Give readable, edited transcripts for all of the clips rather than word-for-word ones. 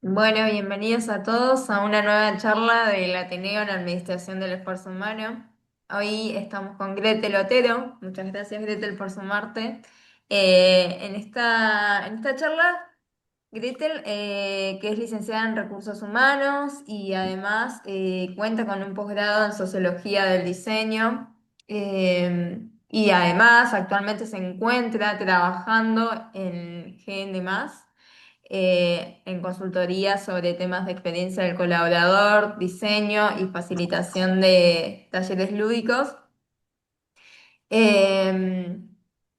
Bueno, bienvenidos a todos a una nueva charla del Ateneo en Administración del Esfuerzo Humano. Hoy estamos con Gretel Otero. Muchas gracias, Gretel, por sumarte. En esta charla, Gretel, que es licenciada en Recursos Humanos y además cuenta con un posgrado en Sociología del Diseño. Y además actualmente se encuentra trabajando en GN+, en consultoría sobre temas de experiencia del colaborador, diseño y facilitación de talleres lúdicos. Eh,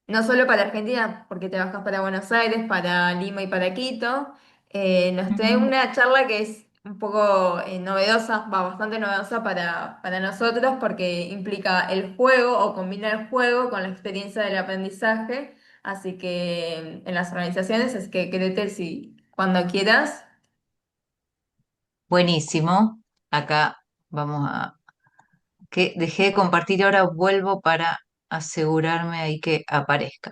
no solo para Argentina, porque trabajas para Buenos Aires, para Lima y para Quito. Nos trae Ujú. una charla que es un poco novedosa, bastante novedosa para nosotros, porque implica el juego o combina el juego con la experiencia del aprendizaje. Así que en las organizaciones es que créete si cuando quieras. Buenísimo. Acá vamos a... que dejé de compartir, ahora vuelvo para asegurarme ahí que aparezca.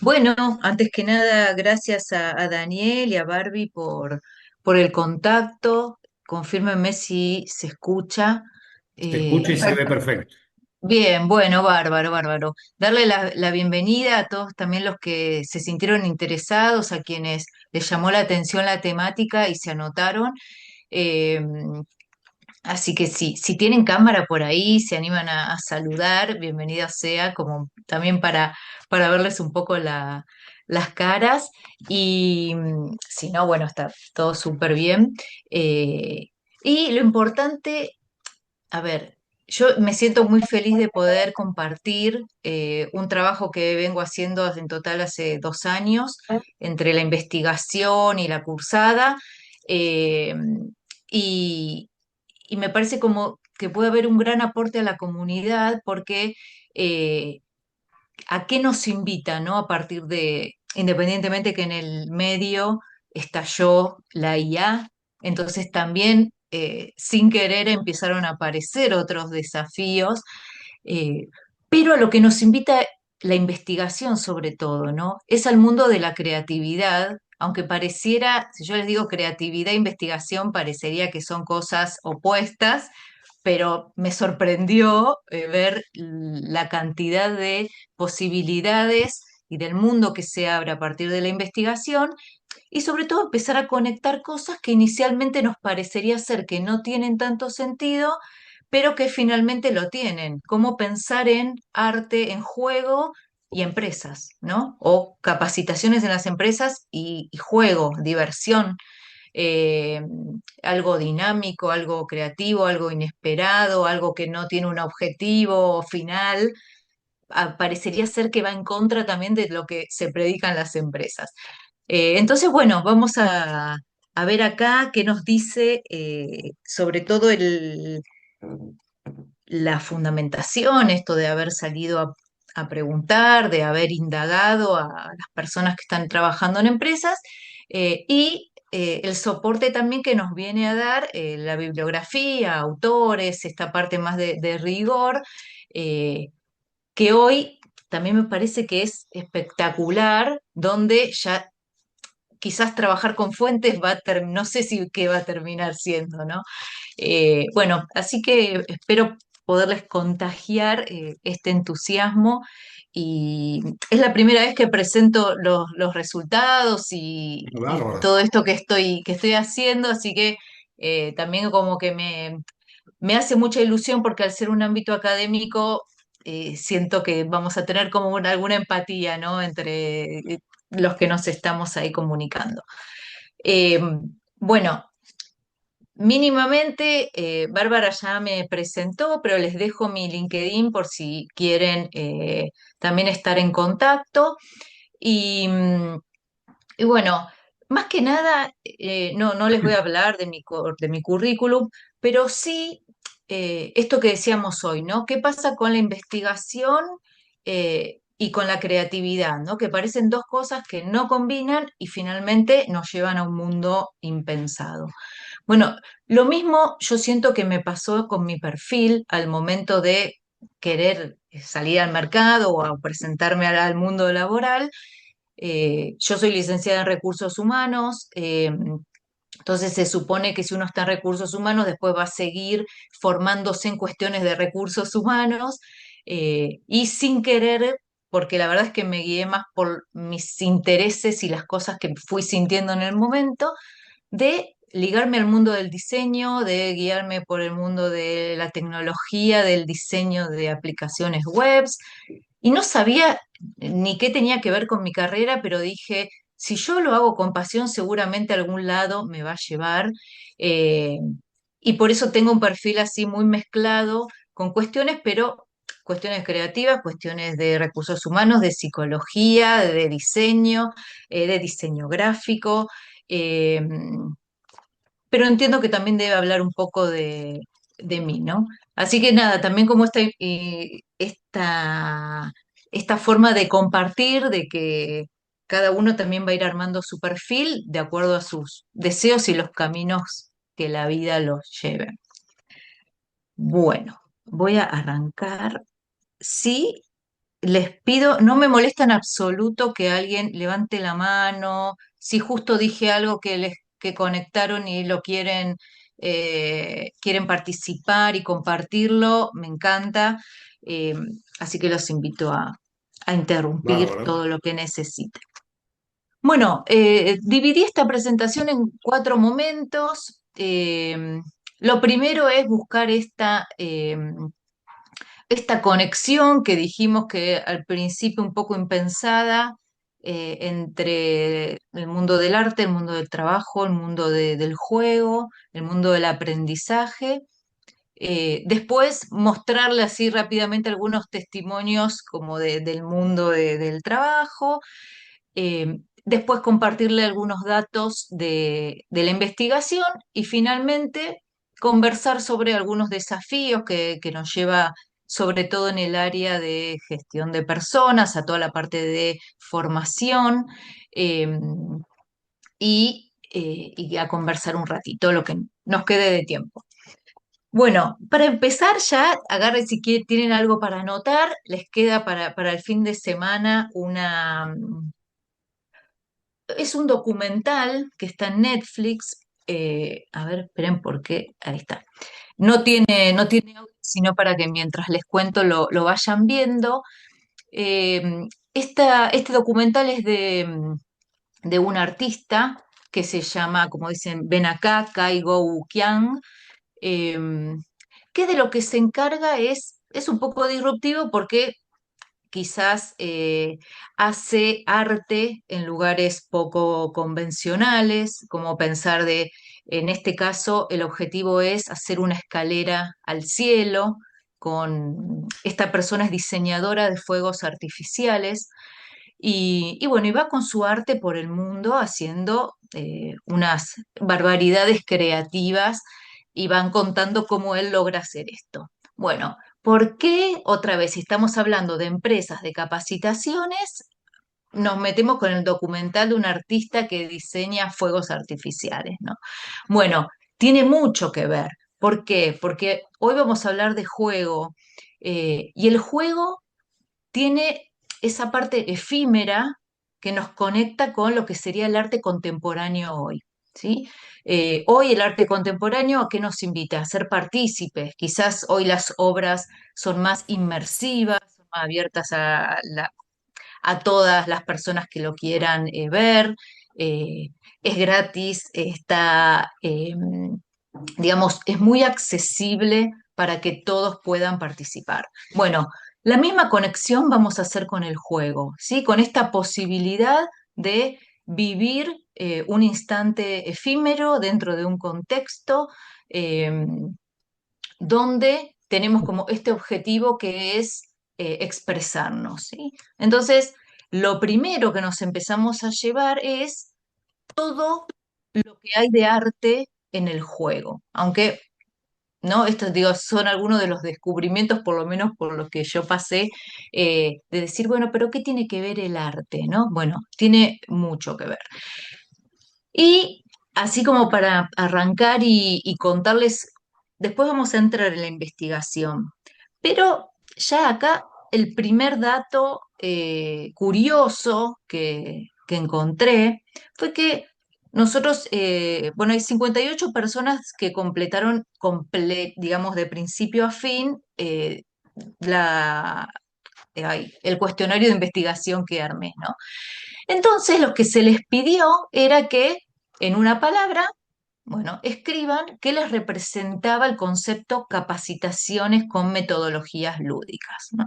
Bueno, antes que nada, gracias a Daniel y a Barbie por el contacto. Confírmenme si se escucha. Se escucha y se ve Perfecto. perfecto. Bien, bueno, bárbaro, bárbaro. Darle la bienvenida a todos también los que se sintieron interesados, a quienes les llamó la atención la temática y se anotaron. Eh, Así que si tienen cámara por ahí, se animan a saludar, bienvenida sea, como también para verles un poco las caras. Y si no, bueno, está todo súper bien. Eh, y lo importante, a ver, yo me siento muy feliz de poder compartir un trabajo que vengo haciendo en total hace 2 años, entre la investigación y la cursada. eh, y, y me parece como que puede haber un gran aporte a la comunidad porque eh, ¿a qué nos invita, no? A partir de, independientemente que en el medio estalló la IA, entonces también sin querer empezaron a aparecer otros desafíos, eh, pero a lo que nos invita la investigación sobre todo, ¿no? Es al mundo de la creatividad, aunque pareciera, si yo les digo creatividad e investigación, parecería que son cosas opuestas, pero me sorprendió ver la cantidad de posibilidades y del mundo que se abre a partir de la investigación y sobre todo empezar a conectar cosas que inicialmente nos parecería ser que no tienen tanto sentido, pero que finalmente lo tienen, como pensar en arte, en juego y empresas, ¿no? O capacitaciones en las empresas y juego, diversión, eh, algo dinámico, algo creativo, algo inesperado, algo que no tiene un objetivo final, parecería ser que va en contra también de lo que se predica en las empresas. Entonces, bueno, vamos a ver acá qué nos dice sobre todo la fundamentación, esto de haber salido a preguntar, de haber indagado a las personas que están trabajando en empresas y el soporte también que nos viene a dar la bibliografía, autores, esta parte más de rigor, eh, que hoy también me parece que es espectacular, donde ya quizás trabajar con fuentes no sé si qué va a terminar siendo, ¿no? Bueno, así que espero poderles contagiar este entusiasmo y es la primera vez que presento los resultados y Bárbaro. todo esto que estoy haciendo, así que también como que me hace mucha ilusión porque al ser un ámbito académico siento que vamos a tener como alguna empatía, ¿no? Entre los que nos estamos ahí comunicando. Eh, bueno, mínimamente, Bárbara ya me presentó, pero les dejo mi LinkedIn por si quieren también estar en contacto. Y, y bueno, más que nada, no les voy a hablar de mi currículum, pero sí esto que decíamos hoy, ¿no? ¿Qué pasa con la investigación y con la creatividad, ¿no? Que parecen dos cosas que no combinan y finalmente nos llevan a un mundo impensado. Bueno, lo mismo yo siento que me pasó con mi perfil al momento de querer salir al mercado o a presentarme al mundo laboral. Yo soy licenciada en recursos humanos, Entonces se supone que si uno está en recursos humanos, después va a seguir formándose en cuestiones de recursos humanos y sin querer, porque la verdad es que me guié más por mis intereses y las cosas que fui sintiendo en el momento, de ligarme al mundo del diseño, de guiarme por el mundo de la tecnología, del diseño de aplicaciones webs, y no sabía ni qué tenía que ver con mi carrera, pero dije, si yo lo hago con pasión, seguramente a algún lado me va a llevar. eh, y por eso tengo un perfil así muy mezclado con cuestiones, pero cuestiones creativas, cuestiones de recursos humanos, de psicología, de diseño gráfico. eh, pero entiendo que también debe hablar un poco de mí, ¿no? Así que nada, también como esta forma de compartir, de que cada uno también va a ir armando su perfil de acuerdo a sus deseos y los caminos que la vida los lleve. Bueno, voy a arrancar. Sí, les pido, no me molesta en absoluto que alguien levante la mano, si justo dije algo que conectaron y lo quieren participar y compartirlo, me encanta. Eh, Así que los invito a interrumpir Bárbaro. todo lo que necesiten. Bueno, dividí esta presentación en cuatro momentos. Lo primero es buscar esta conexión que dijimos que al principio un poco impensada entre el mundo del arte, el mundo del trabajo, el mundo del juego, el mundo del aprendizaje. Después mostrarle así rápidamente algunos testimonios como del mundo del trabajo. Después compartirle algunos datos de la investigación y finalmente conversar sobre algunos desafíos que nos lleva, sobre todo en el área de gestión de personas, a toda la parte de formación eh, y a conversar un ratito, lo que nos quede de tiempo. Bueno, para empezar ya, agarren si tienen algo para anotar, les queda para el fin de semana es un documental que está en Netflix. A ver, esperen por qué. Ahí está. No tiene audio, sino para que mientras les cuento lo vayan viendo. Este documental es de un artista que se llama, como dicen, ven acá, Kai Go Kiang, eh, que de lo que se encarga es un poco disruptivo porque quizás hace arte en lugares poco convencionales, como pensar en este caso, el objetivo es hacer una escalera al cielo. Esta persona es diseñadora de fuegos artificiales y bueno, y va con su arte por el mundo haciendo unas barbaridades creativas y van contando cómo él logra hacer esto. Bueno, ¿por qué otra vez, si estamos hablando de empresas de capacitaciones, nos metemos con el documental de un artista que diseña fuegos artificiales, ¿no? Bueno, tiene mucho que ver. ¿Por qué? Porque hoy vamos a hablar de juego y el juego tiene esa parte efímera que nos conecta con lo que sería el arte contemporáneo hoy, ¿sí? Hoy el arte contemporáneo, ¿a qué nos invita? A ser partícipes. Quizás hoy las obras son más inmersivas, son más abiertas a todas las personas que lo quieran ver. eh, es gratis, digamos, es muy accesible para que todos puedan participar. Bueno, la misma conexión vamos a hacer con el juego, ¿sí? Con esta posibilidad de vivir un instante efímero dentro de un contexto eh, donde tenemos como este objetivo que es expresarnos, ¿sí? Entonces, lo primero que nos empezamos a llevar es todo lo que hay de arte en el juego, aunque ¿no? Estos, digo, son algunos de los descubrimientos, por lo menos por los que yo pasé, de decir, bueno, pero ¿qué tiene que ver el arte, no? Bueno, tiene mucho que ver. Y así como para arrancar y contarles, después vamos a entrar en la investigación, pero ya acá el primer dato curioso que encontré fue que nosotros, bueno, hay 58 personas que completaron, digamos, de principio a fin, la, el cuestionario de investigación que armé, ¿no? Entonces, lo que se les pidió era que en una palabra, bueno, escriban qué les representaba el concepto capacitaciones con metodologías lúdicas, ¿no?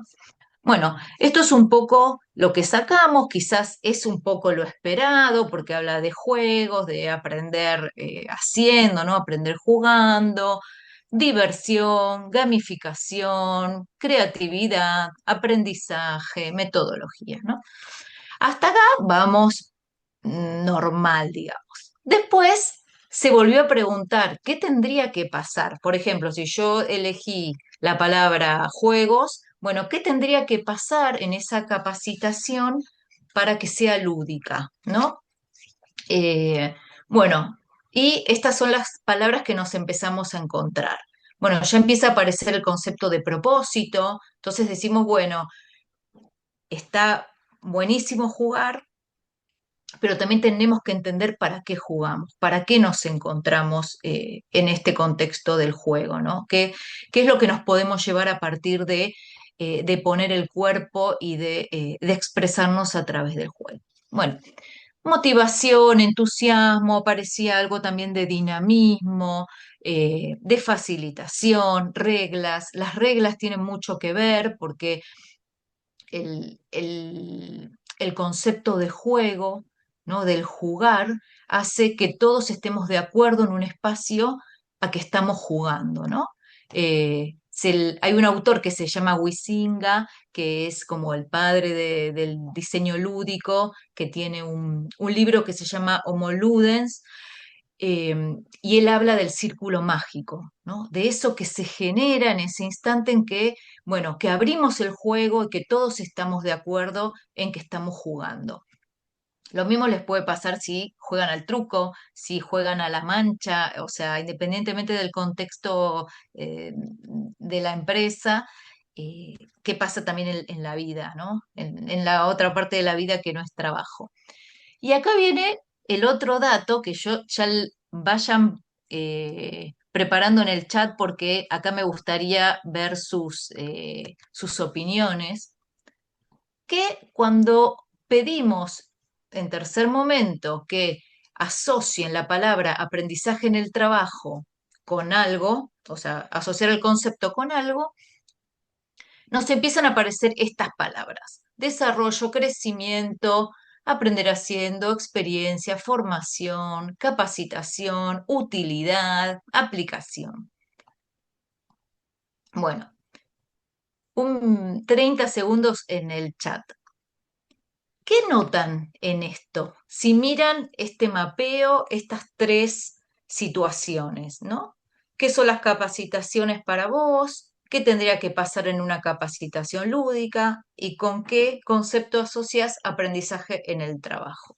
Bueno, esto es un poco lo que sacamos, quizás es un poco lo esperado, porque habla de juegos, de aprender haciendo, ¿no? Aprender jugando, diversión, gamificación, creatividad, aprendizaje, metodología, ¿no? Hasta acá vamos normal, digamos. Después se volvió a preguntar qué tendría que pasar. Por ejemplo, si yo elegí la palabra juegos, bueno, ¿qué tendría que pasar en esa capacitación para que sea lúdica, ¿no? Eh, bueno, y estas son las palabras que nos empezamos a encontrar. Bueno, ya empieza a aparecer el concepto de propósito, entonces decimos, bueno, está buenísimo jugar, pero también tenemos que entender para qué jugamos, para qué nos encontramos en este contexto del juego, ¿no? ¿Qué es lo que nos podemos llevar a partir de poner el cuerpo y de expresarnos a través del juego? Bueno, motivación, entusiasmo, parecía algo también de dinamismo, de facilitación, reglas. Las reglas tienen mucho que ver porque el concepto de juego, ¿no? Del jugar, hace que todos estemos de acuerdo en un espacio a que estamos jugando, ¿no? Hay un autor que se llama Huizinga, que es como el padre del diseño lúdico, que tiene un libro que se llama Homo Ludens, eh, y él habla del círculo mágico, ¿no? De eso que se genera en ese instante en que, bueno, que abrimos el juego y que todos estamos de acuerdo en que estamos jugando. Lo mismo les puede pasar si juegan al truco, si juegan a la mancha, o sea, independientemente del contexto de la empresa, qué pasa también en la vida, ¿no? En la otra parte de la vida que no es trabajo. Y acá viene el otro dato que yo ya vayan preparando en el chat porque acá me gustaría ver sus opiniones, que cuando pedimos en tercer momento que asocien la palabra aprendizaje en el trabajo con algo, o sea, asociar el concepto con algo, nos empiezan a aparecer estas palabras: desarrollo, crecimiento, aprender haciendo, experiencia, formación, capacitación, utilidad, aplicación. Bueno, un 30 segundos en el chat. ¿Qué notan en esto? Si miran este mapeo, estas tres situaciones, ¿no? ¿Qué son las capacitaciones para vos? ¿Qué tendría que pasar en una capacitación lúdica? ¿Y con qué concepto asocias aprendizaje en el trabajo?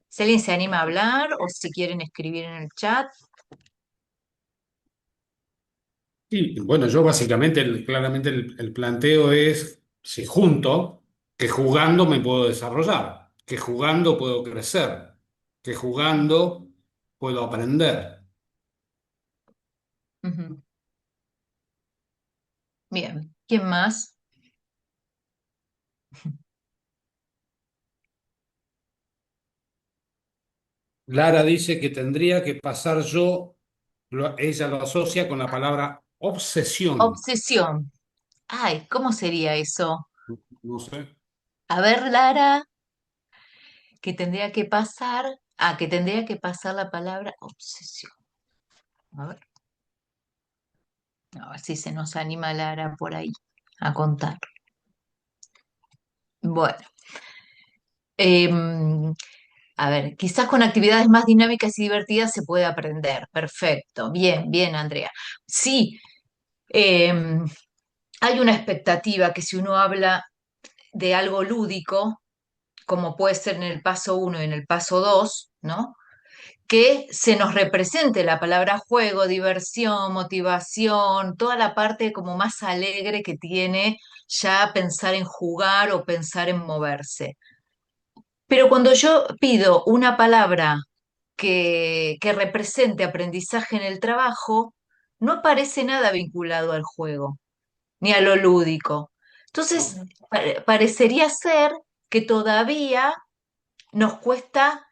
Si alguien se anima a hablar o si quieren escribir en el chat. Y bueno, yo básicamente, claramente el planteo es, si junto, que jugando me puedo desarrollar, que jugando puedo crecer, que jugando puedo aprender. Ujú. Bien, ¿quién más? Lara dice que tendría que pasar yo, ella lo asocia con la palabra obsesión. Obsesión. Ay, ¿cómo sería eso? No sé. A ver, Lara, que tendría que pasar, que tendría que pasar la palabra obsesión. A ver si se nos anima Lara por ahí a contar. Bueno, em, a ver, quizás con actividades más dinámicas y divertidas se puede aprender. Perfecto, bien, bien, Andrea. Sí, em, hay una expectativa que si uno habla de algo lúdico, como puede ser en el paso uno y en el paso 2, ¿no? Que se nos represente la palabra juego, diversión, motivación, toda la parte como más alegre que tiene ya pensar en jugar o pensar en moverse. Pero cuando yo pido una palabra que represente aprendizaje en el trabajo, no aparece nada vinculado al juego, ni a lo lúdico. Entonces, ¿no? parecería ser que todavía nos cuesta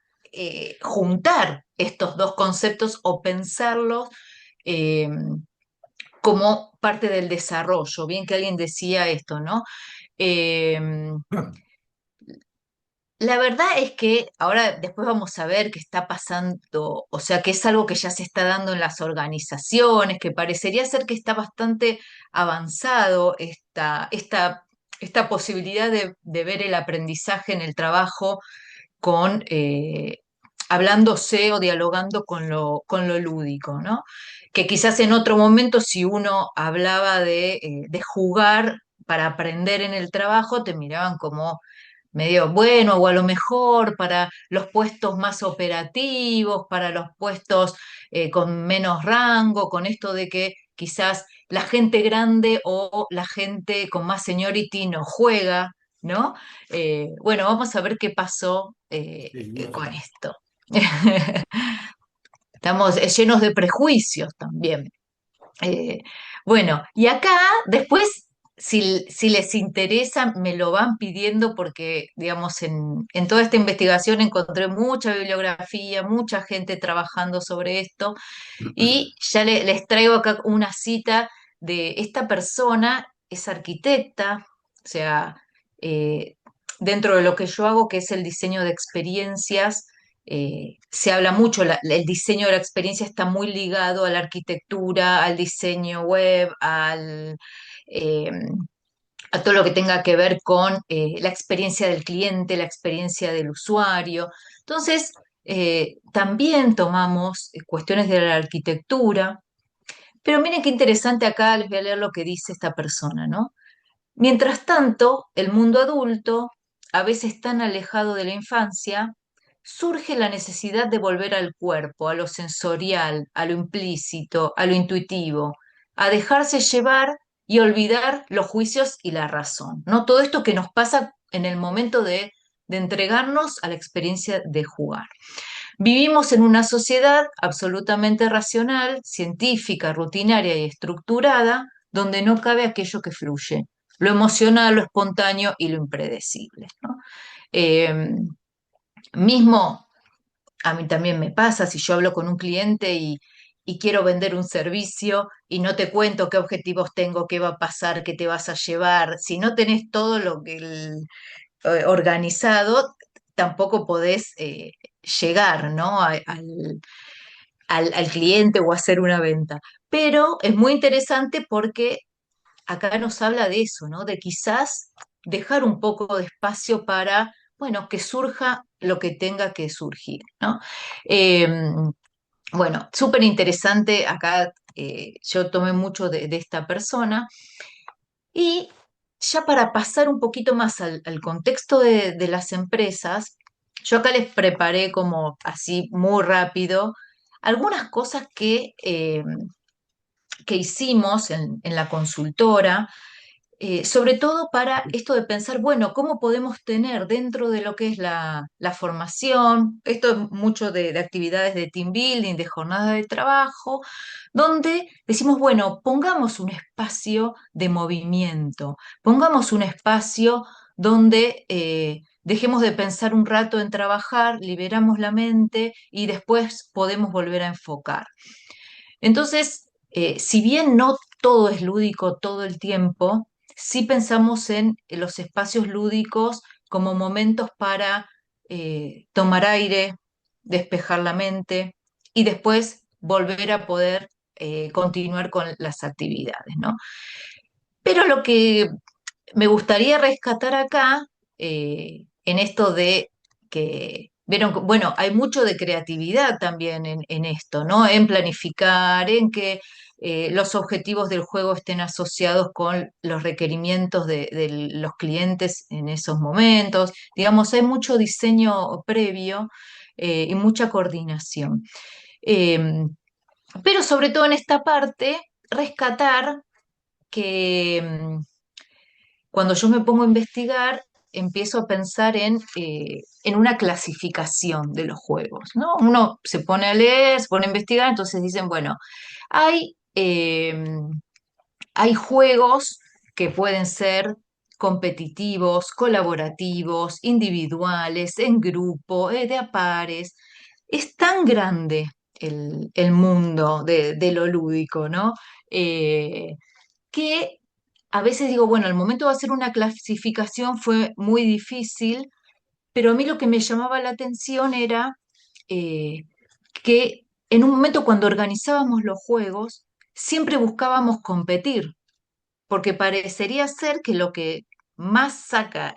juntar estos dos conceptos o pensarlos eh, como parte del desarrollo. Bien que alguien decía esto, ¿no? Eh, la verdad es que ahora después vamos a ver qué está pasando, o sea, que es algo que ya se está dando en las organizaciones, que parecería ser que está bastante avanzado esta posibilidad de ver el aprendizaje en el trabajo con hablándose o dialogando con lo lúdico, ¿no? Que quizás en otro momento, si uno hablaba de jugar para aprender en el trabajo, te miraban como medio bueno, o a lo mejor para los puestos más operativos, para los puestos con menos rango, con esto de que quizás la gente grande o la gente con más seniority no juega, ¿no? Bueno, vamos a ver qué pasó Sí, con lógico. esto. Estamos llenos de prejuicios también. Eh, bueno, y acá después, si les interesa, me lo van pidiendo porque, digamos, en toda esta investigación encontré mucha bibliografía, mucha gente trabajando sobre esto y ya les traigo acá una cita de esta persona, es arquitecta, o sea, eh, dentro de lo que yo hago, que es el diseño de experiencias, se habla mucho, el diseño de la experiencia está muy ligado a la arquitectura, al diseño web, eh, a todo lo que tenga que ver con la experiencia del cliente, la experiencia del usuario. Entonces, también tomamos cuestiones de la arquitectura, pero miren qué interesante acá, les voy a leer lo que dice esta persona, ¿no? Mientras tanto, el mundo adulto, a veces tan alejado de la infancia, surge la necesidad de volver al cuerpo, a lo sensorial, a lo implícito, a lo intuitivo, a dejarse llevar y olvidar los juicios y la razón, ¿no? Todo esto que nos pasa en el momento de entregarnos a la experiencia de jugar. Vivimos en una sociedad absolutamente racional, científica, rutinaria y estructurada, donde no cabe aquello que fluye, lo emocional, lo espontáneo y lo impredecible, ¿no? Eh, mismo a mí también me pasa si yo hablo con un cliente y quiero vender un servicio y no te cuento qué objetivos tengo, qué va a pasar, qué te vas a llevar, si no tenés todo lo que organizado, tampoco podés llegar, ¿no? Al cliente o hacer una venta. Pero es muy interesante porque acá nos habla de eso, ¿no? De quizás dejar un poco de espacio para, bueno, que surja lo que tenga que surgir, ¿no? Eh, bueno, súper interesante. Acá yo tomé mucho de esta persona. Y ya para pasar un poquito más al contexto de las empresas, yo acá les preparé como así muy rápido algunas cosas que hicimos en la consultora, sobre todo para esto de pensar, bueno, ¿cómo podemos tener dentro de lo que es la formación? Esto es mucho de actividades de team building, de jornada de trabajo, donde decimos, bueno, pongamos un espacio de movimiento, pongamos un espacio donde dejemos de pensar un rato en trabajar, liberamos la mente y después podemos volver a enfocar. Entonces, si bien no todo es lúdico todo el tiempo, sí pensamos en los espacios lúdicos como momentos para tomar aire, despejar la mente y después volver a poder continuar con las actividades, ¿no? Pero lo que me gustaría rescatar acá, en esto de que, vieron, bueno, hay mucho de creatividad también en esto, ¿no? En planificar, en que los objetivos del juego estén asociados con los requerimientos de los clientes en esos momentos. Digamos, hay mucho diseño previo y mucha coordinación. Eh, pero sobre todo en esta parte, rescatar que cuando yo me pongo a investigar, empiezo a pensar en una clasificación de los juegos, ¿no? Uno se pone a leer, se pone a investigar, entonces dicen, bueno, hay, hay juegos que pueden ser competitivos, colaborativos, individuales, en grupo, de a pares. Es tan grande el mundo de lo lúdico, ¿no? Eh, que a veces digo, bueno, el momento de hacer una clasificación fue muy difícil, pero a mí lo que me llamaba la atención era eh, que en un momento cuando organizábamos los juegos, siempre buscábamos competir, porque parecería ser que lo que más saca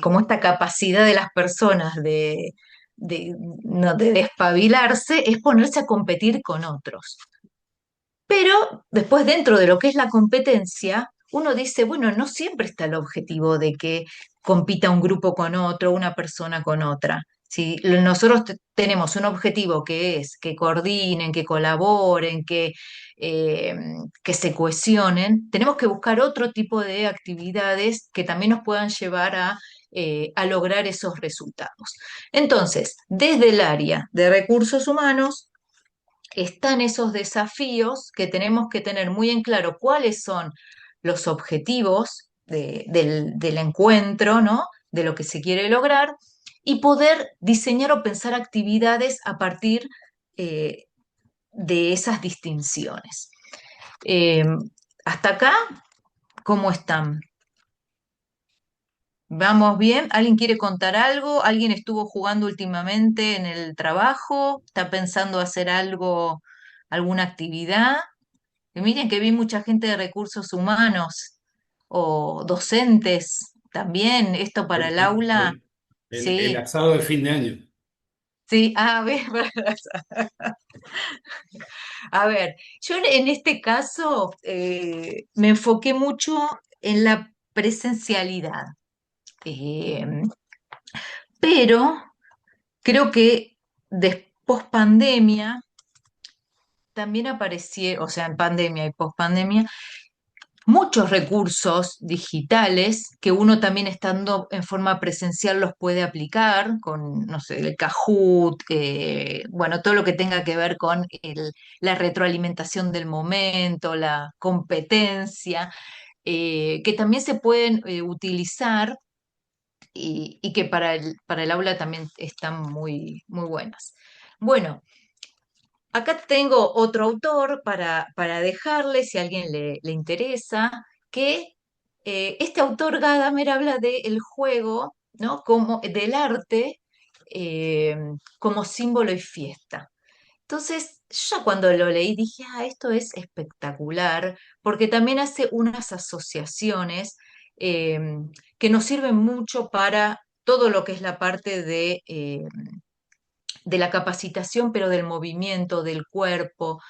como esta capacidad de las personas de despabilarse es ponerse a competir con otros. Pero después dentro de lo que es la competencia, uno dice, bueno, no siempre está el objetivo de que compita un grupo con otro, una persona con otra. Si nosotros tenemos un objetivo que es que coordinen, que colaboren, eh, que se cohesionen, tenemos que buscar otro tipo de actividades que también nos puedan llevar a lograr esos resultados. Entonces, desde el área de recursos humanos, están esos desafíos que tenemos que tener muy en claro cuáles son los objetivos del encuentro, ¿no? De lo que se quiere lograr y poder diseñar o pensar actividades a partir eh, de esas distinciones. Eh, Hasta acá, ¿cómo están? ¿Vamos bien? ¿Alguien quiere contar algo? ¿Alguien estuvo jugando últimamente en el trabajo? ¿Está pensando hacer algo, alguna actividad? Y miren que vi mucha gente de recursos humanos o docentes también, esto para El, el aula, el- el sí, asado de fin de año. sí, a ver, a ver, yo en este caso me enfoqué mucho en la presencialidad, eh, pero creo que después pandemia también apareció, o sea, en pandemia y pospandemia, muchos recursos digitales que uno también estando en forma presencial los puede aplicar con, no sé, el Kahoot, bueno, todo lo que tenga que ver con la retroalimentación del momento, la competencia, que también se pueden utilizar y que para el aula también están muy, muy buenas. Bueno, acá tengo otro autor para dejarle, si a alguien le interesa, que este autor Gadamer habla del juego, ¿no? Como, del arte eh, como símbolo y fiesta. Entonces, yo ya cuando lo leí dije, ah, esto es espectacular, porque también hace unas asociaciones eh, que nos sirven mucho para todo lo que es la parte de la capacitación, pero del movimiento, del cuerpo,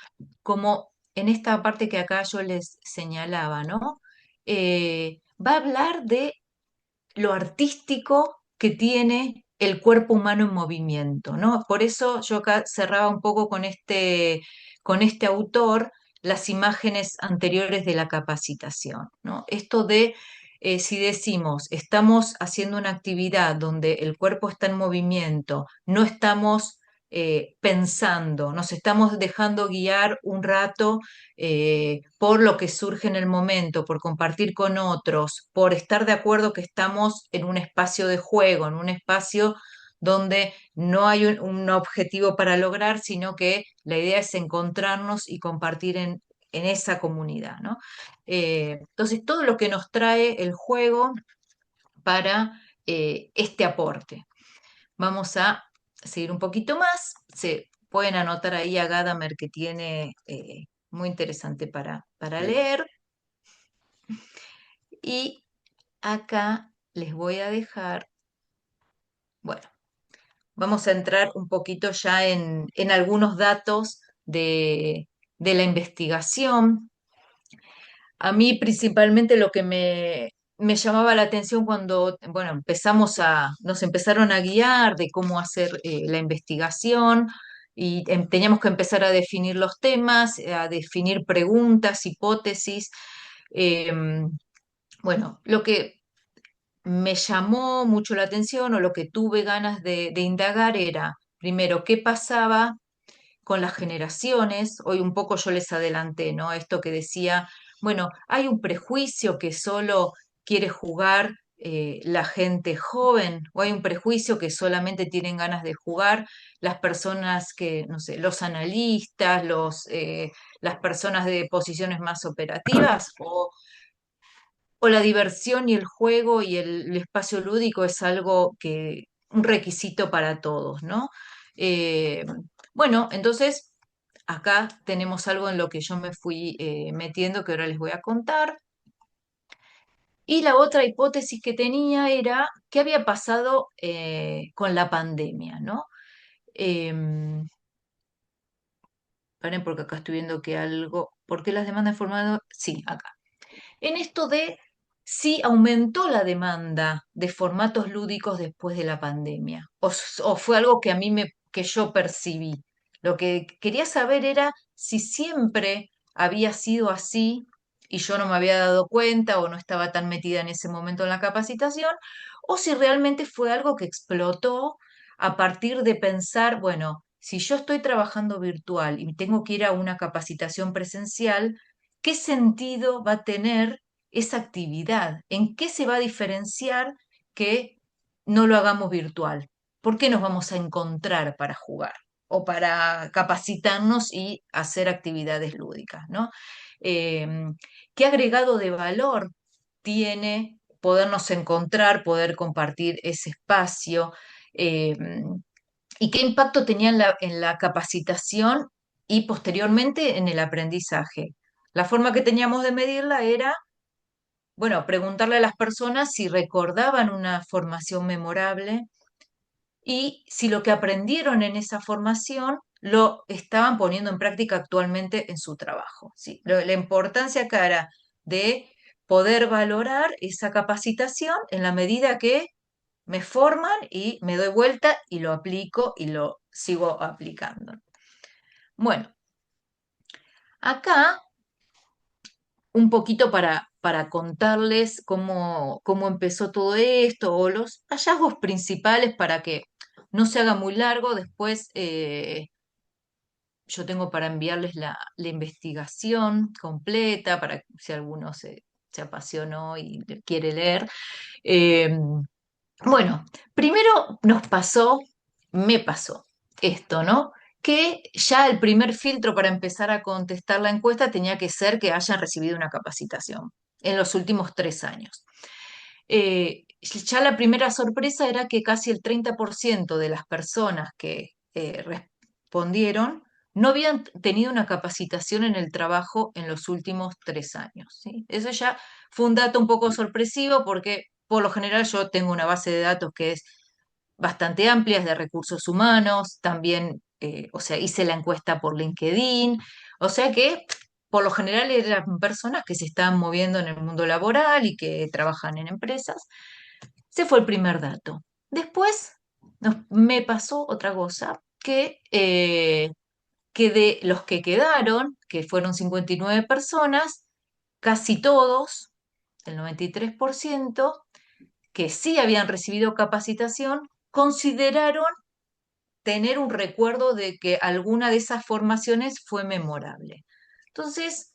como en esta parte que acá yo les señalaba, ¿no? Va a hablar de lo artístico que tiene el cuerpo humano en movimiento, ¿no? Por eso yo acá cerraba un poco con este autor las imágenes anteriores de la capacitación, ¿no? Esto de, si decimos, estamos haciendo una actividad donde el cuerpo está en movimiento, no estamos pensando, nos estamos dejando guiar un rato por lo que surge en el momento, por compartir con otros, por estar de acuerdo que estamos en un espacio de juego, en un espacio donde no hay un objetivo para lograr, sino que la idea es encontrarnos y compartir en esa comunidad, ¿no? Entonces, todo lo que nos trae el juego para este aporte. Vamos a seguir un poquito más. Se pueden anotar ahí a Gadamer que tiene muy interesante para Sí. leer. Y acá les voy a dejar, bueno, vamos a entrar un poquito ya en algunos datos de la investigación. A mí principalmente lo que me llamaba la atención cuando, bueno, nos empezaron a guiar de cómo hacer la investigación y teníamos que empezar a definir los temas, a definir preguntas, hipótesis. Bueno, lo que me llamó mucho la atención o lo que tuve ganas de indagar era, primero, qué pasaba con las generaciones. Hoy un poco yo les adelanté, ¿no? Esto que decía, bueno, hay un prejuicio que solo quiere jugar la gente joven, o hay un prejuicio que solamente tienen ganas de jugar las personas que, no sé, los analistas, las personas de posiciones más operativas, o la diversión y el juego y el espacio lúdico es algo que, un requisito para todos, ¿no? Eh, bueno, entonces acá tenemos algo en lo que yo me fui metiendo que ahora les voy a contar. Y la otra hipótesis que tenía era qué había pasado con la pandemia, ¿no? Em, Paren porque acá estoy viendo que algo, ¿por qué las demandas de formato? Sí, acá. En esto de si aumentó la demanda de formatos lúdicos después de la pandemia, o fue algo que que yo percibí. Lo que quería saber era si siempre había sido así y yo no me había dado cuenta o no estaba tan metida en ese momento en la capacitación, o si realmente fue algo que explotó a partir de pensar, bueno, si yo estoy trabajando virtual y tengo que ir a una capacitación presencial, ¿qué sentido va a tener esa actividad? ¿En qué se va a diferenciar que no lo hagamos virtual? ¿Por qué nos vamos a encontrar para jugar o para capacitarnos y hacer actividades lúdicas, ¿no? Eh, ¿Qué agregado de valor tiene podernos encontrar, poder compartir ese espacio? Eh, ¿Y qué impacto tenía en la capacitación y posteriormente en el aprendizaje? La forma que teníamos de medirla era, bueno, preguntarle a las personas si recordaban una formación memorable y si lo que aprendieron en esa formación lo estaban poniendo en práctica actualmente en su trabajo. ¿Sí? La importancia acá era de poder valorar esa capacitación en la medida que me forman y me doy vuelta y lo aplico y lo sigo aplicando. Bueno, acá un poquito para contarles cómo empezó todo esto o los hallazgos principales para que no se haga muy largo. Después yo tengo para enviarles la investigación completa para que si alguno se apasionó y quiere leer. Eh, bueno, primero me pasó esto, ¿no? Que ya el primer filtro para empezar a contestar la encuesta tenía que ser que hayan recibido una capacitación en los últimos 3 años. Ya la primera sorpresa era que casi el 30% de las personas que respondieron no habían tenido una capacitación en el trabajo en los últimos 3 años, ¿sí? Eso ya fue un dato un poco sorpresivo porque por lo general yo tengo una base de datos que es bastante amplia, es de recursos humanos, también, o sea, hice la encuesta por LinkedIn, o sea que por lo general eran personas que se estaban moviendo en el mundo laboral y que trabajan en empresas. Ese fue el primer dato. Después me pasó otra cosa, que de los que quedaron, que fueron 59 personas, casi todos, el 93%, que sí habían recibido capacitación, consideraron tener un recuerdo de que alguna de esas formaciones fue memorable. Entonces,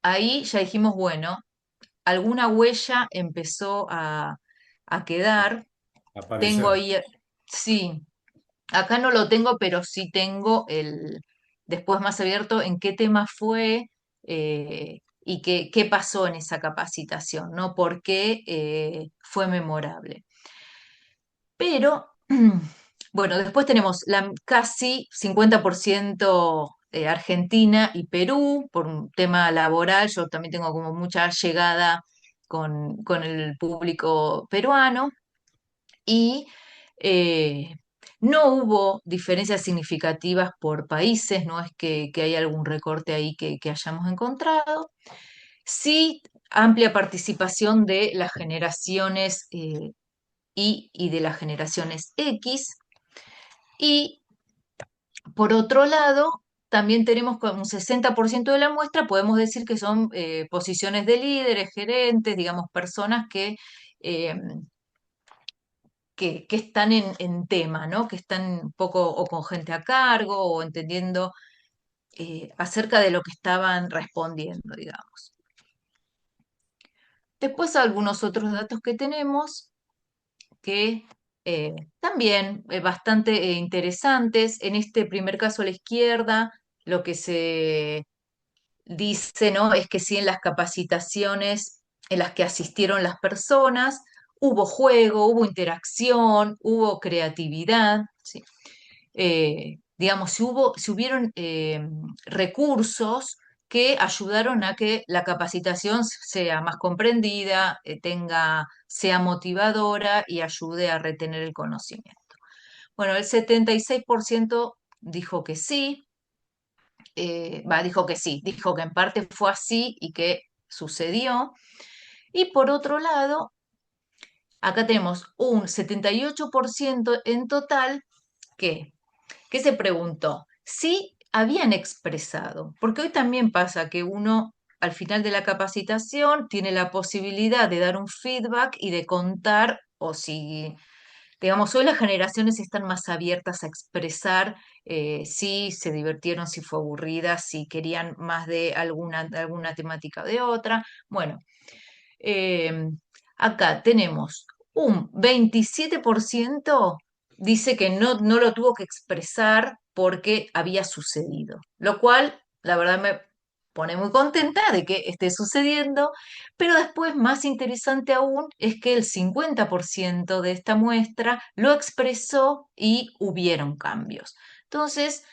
ahí ya dijimos, bueno, alguna huella empezó a quedar. Tengo Aparecer. ahí, sí, acá no lo tengo, pero sí tengo después más abierto en qué tema fue y qué pasó en esa capacitación, ¿no? ¿Por qué fue memorable? Pero, bueno, después tenemos la casi 50% Argentina y Perú por un tema laboral. Yo también tengo como mucha llegada con el público peruano y eh, no hubo diferencias significativas por países, no es que hay algún recorte ahí que hayamos encontrado. Sí, amplia participación de las generaciones y de las generaciones X. Y por otro lado, también tenemos como un 60% de la muestra, podemos decir que son posiciones de líderes, gerentes, digamos, personas eh, que están en tema, ¿no? Que están un poco o con gente a cargo o entendiendo acerca de lo que estaban respondiendo, digamos. Después algunos otros datos que tenemos que también bastante interesantes. En este primer caso a la izquierda, lo que se dice, ¿no? Es que sí, en las capacitaciones en las que asistieron las personas, hubo juego, hubo interacción, hubo creatividad, ¿sí? Digamos, si hubieron recursos que ayudaron a que la capacitación sea más comprendida, sea motivadora y ayude a retener el conocimiento. Bueno, el 76% dijo que sí, dijo que sí, dijo que en parte fue así y que sucedió. Y por otro lado, acá tenemos un 78% en total que se preguntó si habían expresado, porque hoy también pasa que uno al final de la capacitación tiene la posibilidad de dar un feedback y de contar, o si, digamos, hoy las generaciones están más abiertas a expresar si se divirtieron, si fue aburrida, si querían más de alguna temática o de otra. Bueno, eh, acá tenemos un 27% dice que no lo tuvo que expresar porque había sucedido, lo cual la verdad me pone muy contenta de que esté sucediendo, pero después más interesante aún es que el 50% de esta muestra lo expresó y hubieron cambios. Entonces,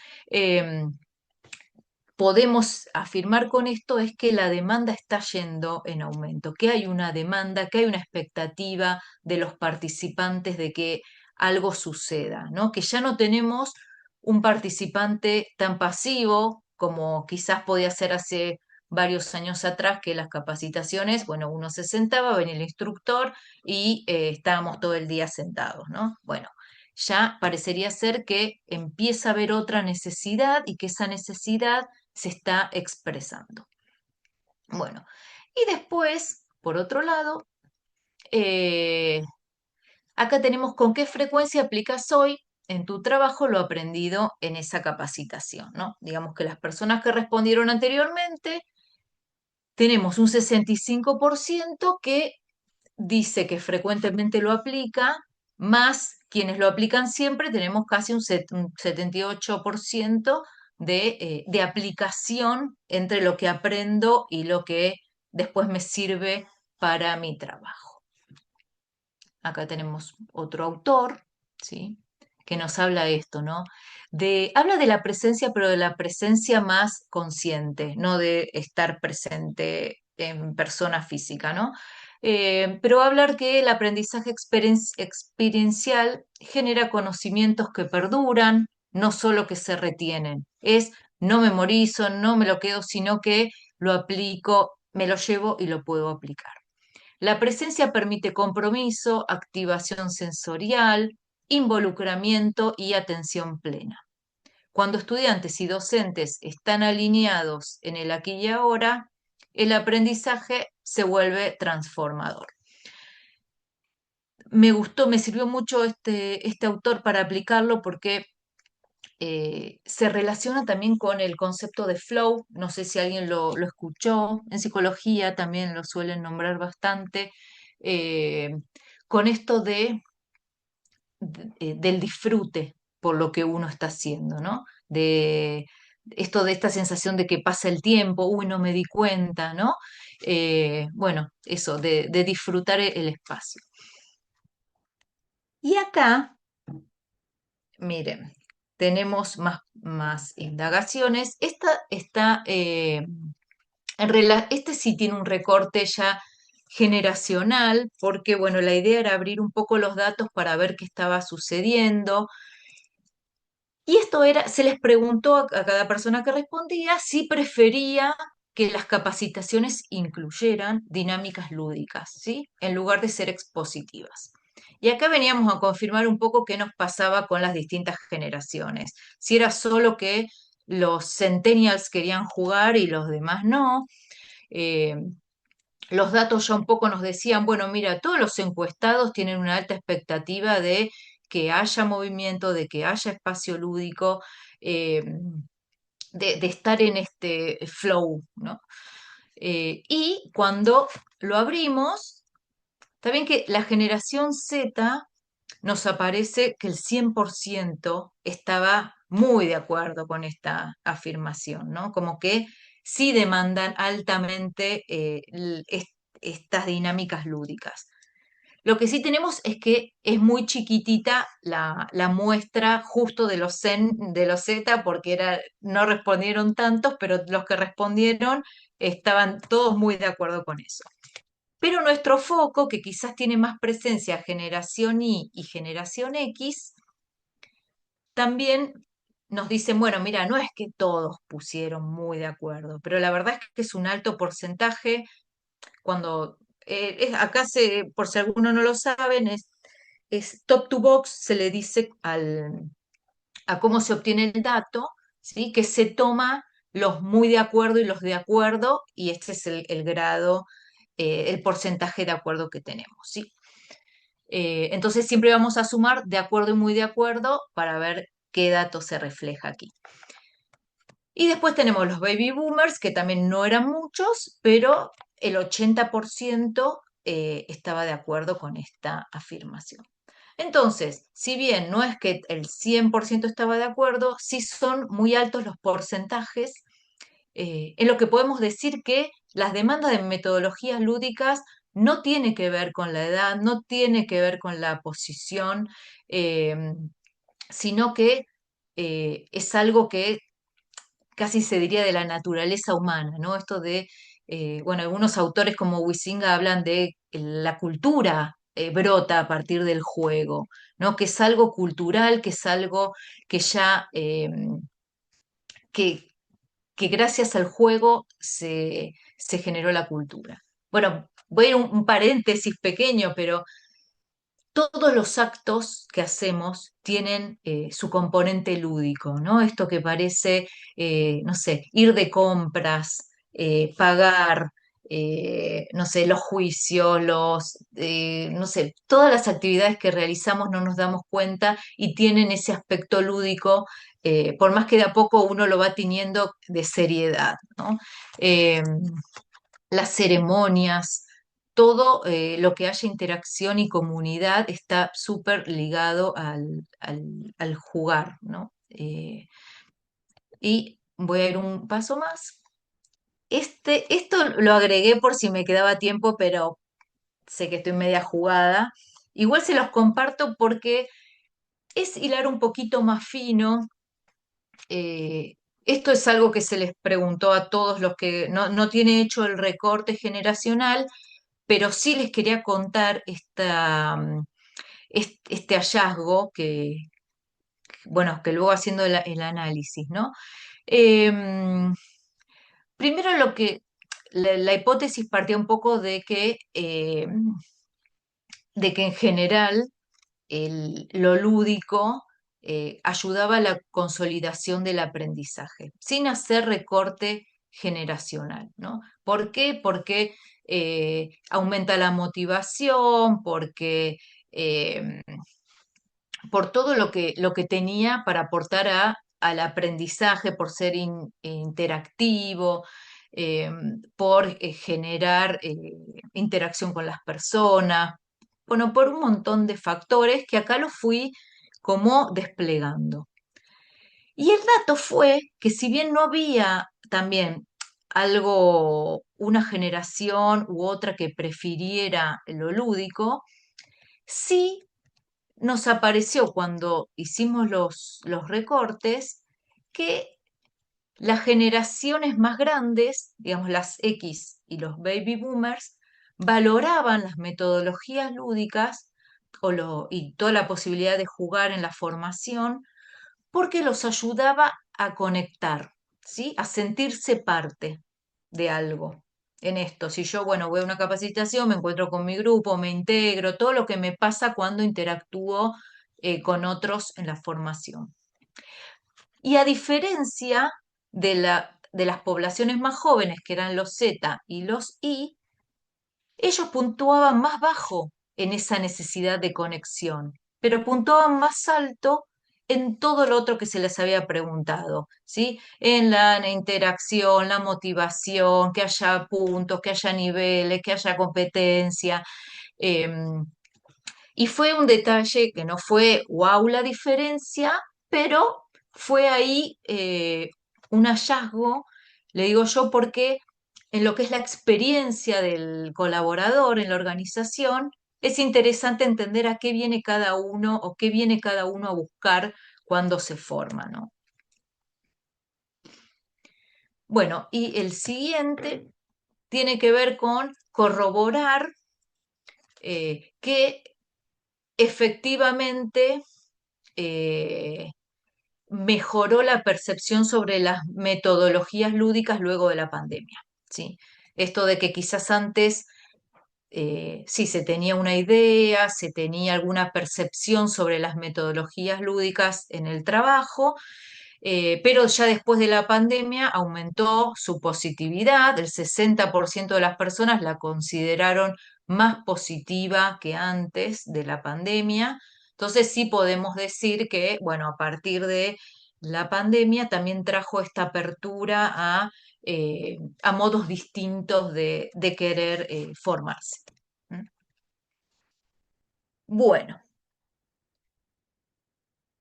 podemos afirmar con esto es que la demanda está yendo en aumento, que hay una demanda, que hay una expectativa de los participantes de que algo suceda, ¿no? Que ya no tenemos un participante tan pasivo como quizás podía ser hace varios años atrás, que las capacitaciones, bueno, uno se sentaba, venía el instructor y estábamos todo el día sentados, ¿no? Bueno, ya parecería ser que empieza a haber otra necesidad y que esa necesidad se está expresando. Bueno, y después, por otro lado, eh, acá tenemos con qué frecuencia aplicas hoy en tu trabajo lo aprendido en esa capacitación, ¿no? Digamos que las personas que respondieron anteriormente, tenemos un 65% que dice que frecuentemente lo aplica, más quienes lo aplican siempre, tenemos casi un 78% de aplicación entre lo que aprendo y lo que después me sirve para mi trabajo. Acá tenemos otro autor, ¿sí? Que nos habla de esto, ¿no? Habla de la presencia, pero de la presencia más consciente, no de estar presente en persona física, ¿no? Pero va a hablar que el aprendizaje experiencial genera conocimientos que perduran, no solo que se retienen. No memorizo, no me lo quedo, sino que lo aplico, me lo llevo y lo puedo aplicar. La presencia permite compromiso, activación sensorial, involucramiento y atención plena. Cuando estudiantes y docentes están alineados en el aquí y ahora, el aprendizaje se vuelve transformador. Me gustó, me sirvió mucho este autor para aplicarlo porque se relaciona también con el concepto de flow. No sé si alguien lo escuchó. En psicología también lo suelen nombrar bastante. eh, con esto del disfrute por lo que uno está haciendo, ¿no? De esto de esta sensación de que pasa el tiempo, uy, no me di cuenta, ¿no? Bueno, eso, de disfrutar el espacio. Y acá, miren, tenemos más indagaciones. Este sí tiene un recorte ya generacional, porque bueno, la idea era abrir un poco los datos para ver qué estaba sucediendo. Y esto era, se les preguntó a cada persona que respondía si prefería que las capacitaciones incluyeran dinámicas lúdicas, ¿sí? En lugar de ser expositivas. Y acá veníamos a confirmar un poco qué nos pasaba con las distintas generaciones. Si era solo que los centennials querían jugar y los demás no. Eh, los datos ya un poco nos decían, bueno, mira, todos los encuestados tienen una alta expectativa de que haya movimiento, de que haya espacio lúdico, eh, de estar en este flow, ¿no? Y cuando lo abrimos, está bien que la generación Z nos aparece que el 100% estaba muy de acuerdo con esta afirmación, ¿no? Como que sí demandan altamente estas dinámicas lúdicas. Lo que sí tenemos es que es muy chiquitita la muestra justo de los de los Z, porque no respondieron tantos, pero los que respondieron estaban todos muy de acuerdo con eso. Pero nuestro foco, que quizás tiene más presencia generación Y y generación X, también nos dicen, bueno, mira, no es que todos pusieron muy de acuerdo, pero la verdad es que es un alto porcentaje. Cuando acá por si alguno no lo saben, es top to box, se le dice a cómo se obtiene el dato, ¿sí? Que se toma los muy de acuerdo y los de acuerdo, y este es el grado, el porcentaje de acuerdo que tenemos, ¿sí? Entonces siempre vamos a sumar de acuerdo y muy de acuerdo para ver qué dato se refleja aquí. Y después tenemos los baby boomers, que también no eran muchos, pero el 80% estaba de acuerdo con esta afirmación. Entonces, si bien no es que el 100% estaba de acuerdo, sí son muy altos los porcentajes, en lo que podemos decir que las demandas de metodologías lúdicas no tiene que ver con la edad, no tiene que ver con la posición, eh, sino que es algo que casi se diría de la naturaleza humana, ¿no? Esto de, bueno, algunos autores como Huizinga hablan de la cultura brota a partir del juego, ¿no? Que es algo cultural, que es algo que ya, que, que gracias al juego se generó la cultura. Bueno, voy a ir un paréntesis pequeño, pero todos los actos que hacemos tienen su componente lúdico, ¿no? Esto que parece, no sé, ir de compras, pagar, no sé, los juicios, no sé, todas las actividades que realizamos no nos damos cuenta y tienen ese aspecto lúdico, por más que de a poco uno lo va teniendo de seriedad, ¿no? Eh, las ceremonias, todo lo que haya interacción y comunidad está súper ligado al jugar, ¿no? Y voy a ir un paso más. Esto lo agregué por si me quedaba tiempo, pero sé que estoy media jugada. Igual se los comparto porque es hilar un poquito más fino. Esto es algo que se les preguntó a todos los que no tiene hecho el recorte generacional, pero sí les quería contar este hallazgo bueno, que luego haciendo el análisis, ¿no? Em, Primero la hipótesis partía un poco de que en general lo lúdico ayudaba a la consolidación del aprendizaje, sin hacer recorte generacional, ¿no? ¿Por qué? Porque aumenta la motivación, porque eh, por todo lo que tenía para aportar al aprendizaje, por ser interactivo, eh, por generar interacción con las personas, bueno, por un montón de factores que acá lo fui como desplegando. Y el dato fue que si bien no había también una generación u otra que prefiriera lo lúdico, sí nos apareció cuando hicimos los recortes que las generaciones más grandes, digamos las X y los baby boomers, valoraban las metodologías lúdicas y toda la posibilidad de jugar en la formación porque los ayudaba a conectar, ¿sí? A sentirse parte de algo. En esto, si yo, bueno, voy a una capacitación, me encuentro con mi grupo, me integro, todo lo que me pasa cuando interactúo con otros en la formación. Y a diferencia de las poblaciones más jóvenes, que eran los Z y los Y, ellos puntuaban más bajo en esa necesidad de conexión, pero puntuaban más alto en todo lo otro que se les había preguntado, ¿sí? En la interacción, la motivación, que haya puntos, que haya niveles, que haya competencia. em, y fue un detalle que no fue wow la diferencia, pero fue ahí un hallazgo, le digo yo, porque en lo que es la experiencia del colaborador en la organización, es interesante entender a qué viene cada uno o qué viene cada uno a buscar cuando se forma, ¿no? Bueno, y el siguiente tiene que ver con corroborar que efectivamente eh, mejoró la percepción sobre las metodologías lúdicas luego de la pandemia, ¿sí? Esto de que quizás antes sí se tenía una idea, se tenía alguna percepción sobre las metodologías lúdicas en el trabajo, pero ya después de la pandemia aumentó su positividad, el 60% de las personas la consideraron más positiva que antes de la pandemia. Entonces sí podemos decir que, bueno, a partir de la pandemia también trajo esta apertura a modos distintos de querer formarse. ¿Mm? Bueno,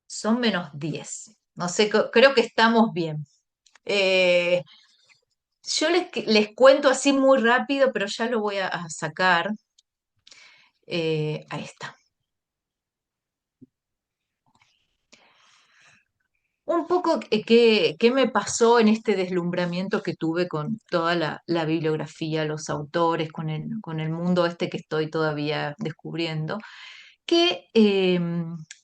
son -10. No sé, creo que estamos bien. Eh, Yo les cuento así muy rápido, pero ya lo voy a sacar. Ahí está. Un poco qué me pasó en este deslumbramiento que tuve con toda la bibliografía, los autores, con el mundo este que estoy todavía descubriendo, que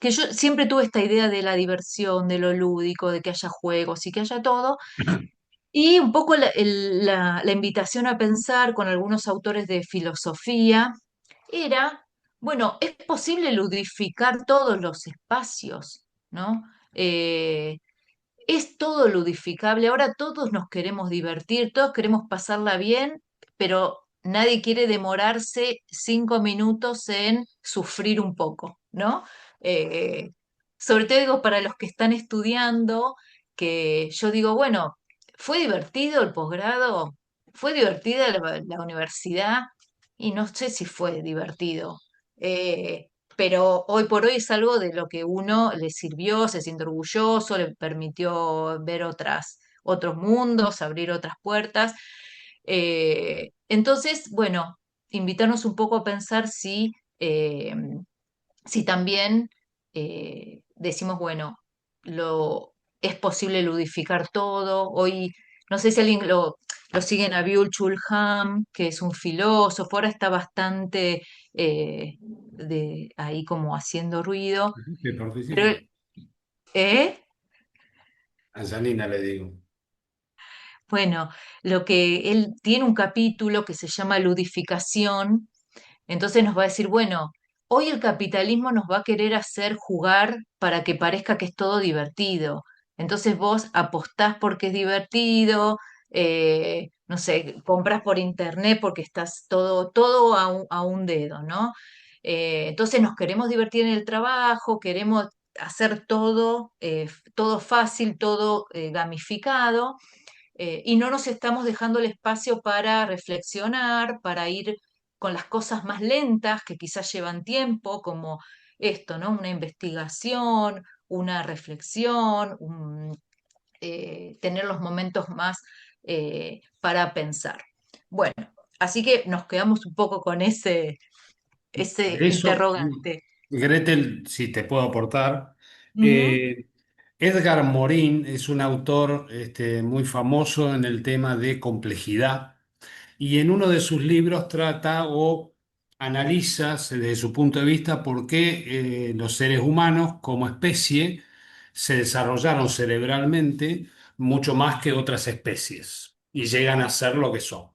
yo siempre tuve esta idea de la diversión, de lo lúdico, de que haya juegos y que haya todo. Y un poco la invitación a pensar con algunos autores de filosofía era, bueno, es posible ludificar todos los espacios, ¿no? Eh, es todo ludificable. Ahora todos nos queremos divertir, todos queremos pasarla bien, pero nadie quiere demorarse 5 minutos en sufrir un poco, ¿no? Eh, Sobre todo digo para los que están estudiando, que yo digo, bueno, ¿fue divertido el posgrado? ¿Fue divertida la universidad? Y no sé si fue divertido. Pero hoy por hoy es algo de lo que uno le sirvió, se siente orgulloso, le permitió ver otros mundos, abrir otras puertas. Entonces, bueno, invitarnos un poco a pensar eh, si también decimos, bueno, es posible ludificar todo. Hoy, no sé si alguien lo siguen a Byung-Chul Han, que es un filósofo, ahora está bastante ahí como haciendo ruido, Que pero, participe. ¿eh? A Janina le digo. Bueno, lo que él tiene un capítulo que se llama ludificación. Entonces nos va a decir, bueno, hoy el capitalismo nos va a querer hacer jugar para que parezca que es todo divertido. Entonces vos apostás porque es divertido, no sé, compras por internet porque estás todo a un dedo, ¿no? Entonces nos queremos divertir en el trabajo, queremos hacer todo fácil, todo gamificado, y no nos estamos dejando el espacio para reflexionar, para ir con las cosas más lentas que quizás llevan tiempo, como esto, ¿no? Una investigación, una reflexión, tener los momentos más para pensar. Bueno, así que nos quedamos un poco con ese De eso, interrogante. Gretel, si te puedo aportar, Ujú. Edgar Morin es un autor muy famoso en el tema de complejidad y en uno de sus libros trata o analiza desde su punto de vista por qué los seres humanos como especie se desarrollaron cerebralmente mucho más que otras especies y llegan a ser lo que son.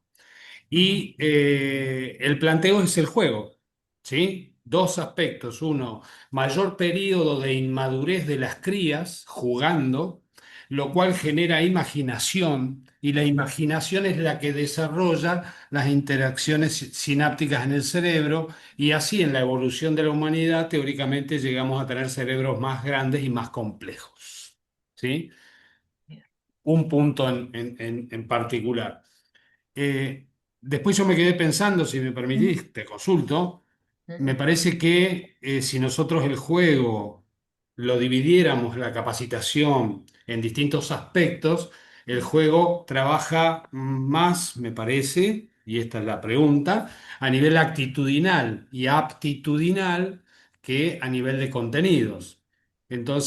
Y el planteo es el juego, ¿sí? Dos aspectos. Uno, mayor periodo de inmadurez de las crías jugando. lo cual genera imaginación y la imaginación es la que desarrolla las interacciones sinápticas en el cerebro y así en la evolución de la humanidad teóricamente llegamos a tener cerebros más grandes y más complejos. ¿Sí? Un punto en particular. Eh, Después yo me quedé pensando, si me Ujú, permitís, te consulto. Me ujú, parece que si nosotros el juego lo dividiéramos, la capacitación, en distintos aspectos, el ujú, juego trabaja más, me parece, y esta es la pregunta, a nivel actitudinal y aptitudinal que a nivel de contenidos.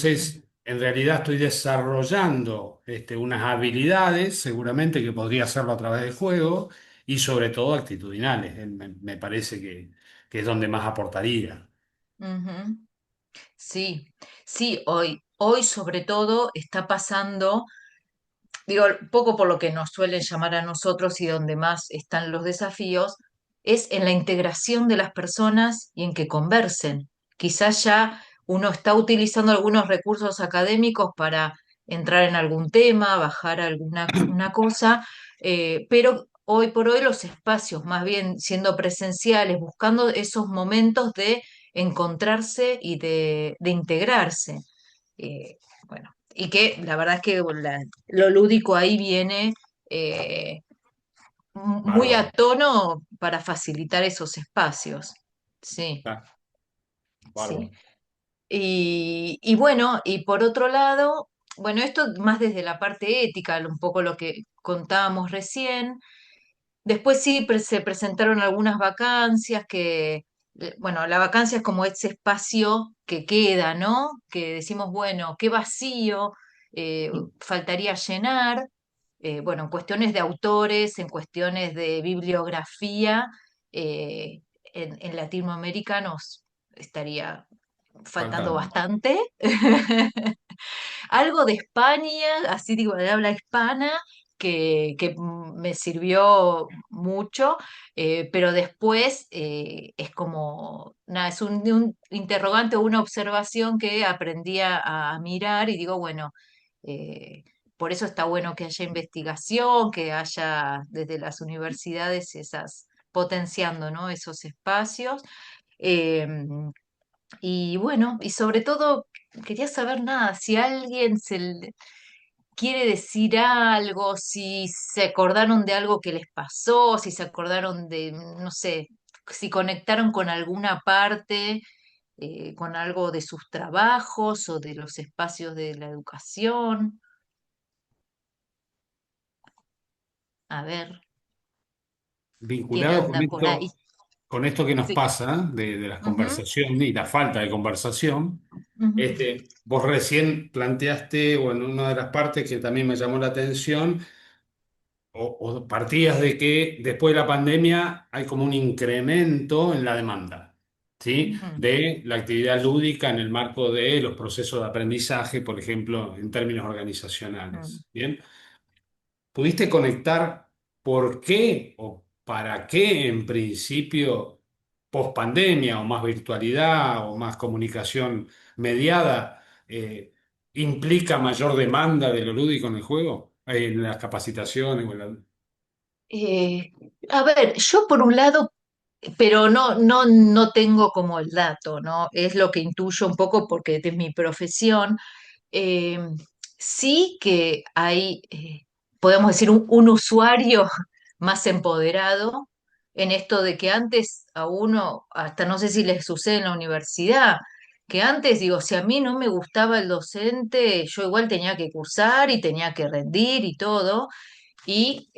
ujú. Entonces, en realidad estoy desarrollando unas habilidades, seguramente que podría hacerlo a través del juego, y sobre todo actitudinales. Me parece que es donde más aportaría. Ujú. Sí, sí, hoy sobre todo está pasando. Digo, poco por lo que nos suelen llamar a nosotros y donde más están los desafíos, es en la integración de las personas y en que conversen. Quizás ya uno está utilizando algunos recursos académicos para entrar en algún tema, bajar alguna una cosa, pero hoy por hoy los espacios, más bien siendo presenciales, buscando esos momentos de encontrarse y de integrarse. Bueno, y que la verdad es que bueno, lo lúdico ahí viene muy a Bárbaro. tono para facilitar esos espacios. Sí, Ah, sí. bárbaro. Y bueno, y por otro lado, bueno, esto más desde la parte ética, un poco lo que contábamos recién. Después sí se presentaron algunas vacancias bueno, la vacancia es como ese espacio que queda, ¿no? Que decimos, bueno, qué vacío faltaría llenar. Bueno, en cuestiones de autores, en cuestiones de bibliografía, en Latinoamérica nos estaría faltando Faltando. bastante. Algo de España, así digo, de habla hispana, que me sirvió mucho, pero después es como, nada, es un interrogante o una observación que aprendí a mirar y digo, bueno, eh, por eso está bueno que haya investigación, que haya desde las universidades esas potenciando, ¿no? Esos espacios. Em, y bueno, y sobre todo quería saber nada, si alguien quiere decir algo, si se acordaron de algo que les pasó, si se acordaron de, no sé, si conectaron con alguna parte, con algo de sus trabajos o de los espacios de la educación. A ver, ¿quién Vinculado anda por ahí? con esto que nos Sí. pasa de las Ujú, conversaciones y la falta de conversación, ujú, vos recién planteaste, o en una de las partes que también me llamó la atención, o partías de que después de la pandemia hay como un incremento en la demanda, ¿sí? ujú, De la actividad lúdica en el marco de los procesos de aprendizaje, por ejemplo, en términos ujú. organizacionales. ¿Bien? ¿Pudiste conectar por qué o para qué en principio, post pandemia o más virtualidad o más comunicación mediada, implica mayor demanda de lo lúdico en el juego, en las capacitaciones? Eh, a ver, yo por un lado pero no tengo como el dato, ¿no? Es lo que intuyo un poco porque es mi profesión. Eh, sí que hay, podemos decir, un usuario más empoderado en esto de que antes a uno, hasta no sé si les sucede en la universidad, que antes, digo, si a mí no me gustaba el docente, yo igual tenía que cursar y tenía que rendir y todo. Y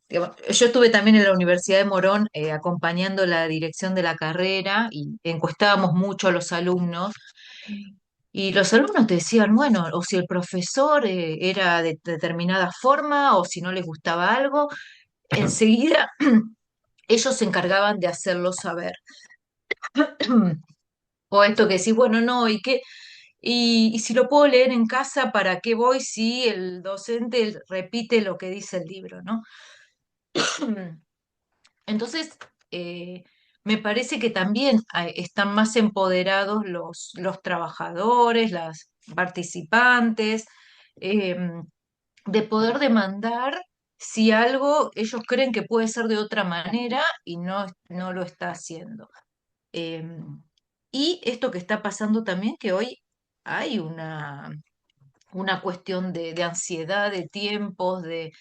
yo estuve también en la Universidad de Morón acompañando la dirección de la carrera y encuestábamos mucho a los alumnos y los alumnos te decían, bueno, o si el profesor era de determinada forma o si no les gustaba algo, enseguida ellos se encargaban de hacerlo saber. O esto que decís, bueno, no, ¿y qué? Y si lo puedo leer en casa, ¿para qué voy si el docente repite lo que dice el libro, ¿no? Entonces, me parece que también están más empoderados los trabajadores, las participantes. em, de poder demandar si algo ellos creen que puede ser de otra manera y no lo está haciendo. Em, y esto que está pasando también, que hoy hay una cuestión de ansiedad, de tiempos, de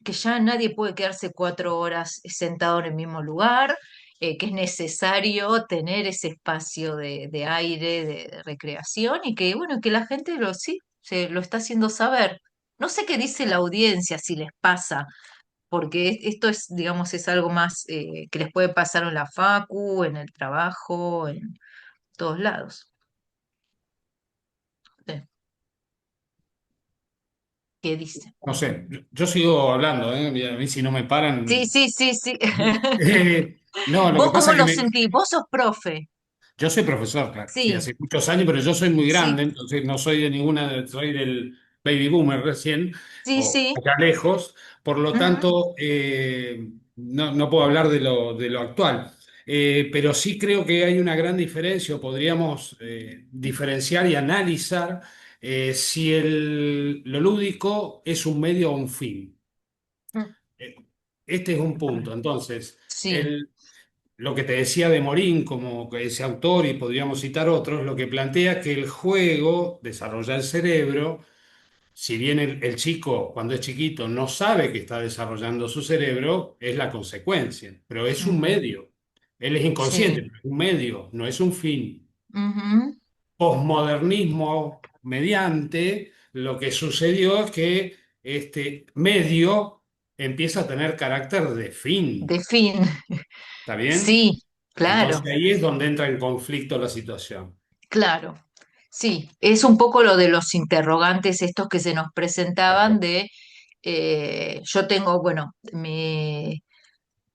que ya nadie puede quedarse 4 horas sentado en el mismo lugar, que es necesario tener ese espacio de aire, de recreación, y que bueno, que la gente sí, se lo está haciendo saber. No sé qué dice la audiencia, si les pasa, porque esto es, digamos, es algo más que les puede pasar en la facu, en el trabajo, en todos lados. Sí. ¿Qué dice? No sé, yo sigo hablando, ¿eh? A mí si no me Sí, paran... sí, sí, sí. no, lo que ¿Vos pasa cómo es que lo sentís? Vos sos profe. yo soy profesor, claro, sí, Sí, hace muchos años, pero yo soy muy sí, grande, entonces no soy de ninguna, soy del baby boomer recién, sí, o sí. acá lejos, por lo Ujú, tanto, no puedo hablar de lo actual. Pero sí creo que hay una gran diferencia, o podríamos diferenciar y analizar si lo lúdico es un medio o un fin. mm, Eh, Este es un punto. Entonces, sí, lo que te decía de Morín, como ese autor, y podríamos citar otros, lo que plantea que el juego desarrolla el cerebro. Si bien el chico, cuando es chiquito, no sabe que está desarrollando su cerebro, es la consecuencia, pero es un ujú, medio. Él es inconsciente, sí, pero es un medio, no es un fin. ujú, Posmodernismo mediante, lo que sucedió es que este medio empieza a tener carácter de de fin. fin. ¿Está bien? Sí, Entonces claro, ahí es donde entra en conflicto la situación. claro. Sí, es un poco lo de los interrogantes estos que se nos presentaban de, yo tengo, bueno,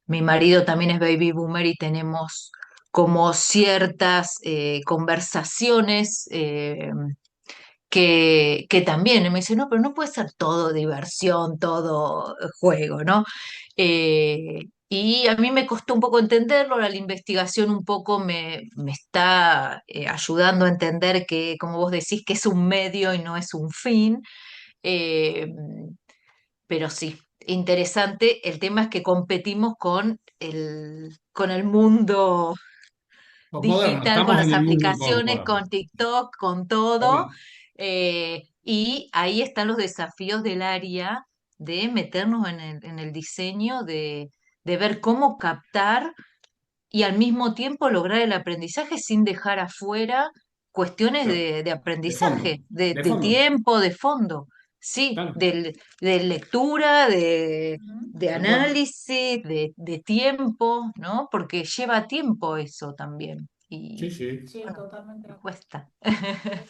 mi marido también es baby boomer y tenemos como ciertas conversaciones que también me dice, no, pero no puede ser todo diversión, todo juego, ¿no? Y a mí me costó un poco entenderlo, la investigación un poco me está ayudando a entender que, como vos decís, que es un medio y no es un fin. Eh, pero sí, interesante. El tema es que competimos con el mundo Los modernos, digital, con estamos las en el mundo aplicaciones, postmoderno. con TikTok, con todo. Obvio. Y ahí están los desafíos del área de meternos en el diseño, de ver cómo captar y al mismo tiempo lograr el aprendizaje sin dejar afuera cuestiones Claro, de de fondo, aprendizaje, de de fondo. tiempo, de fondo. Sí, Claro, de lectura, Ujú. de tal cual. análisis, de tiempo, ¿no? Porque lleva tiempo eso también. Sí, Y sí. Sí, bueno, totalmente de acuerdo. cuesta. Sí, sí.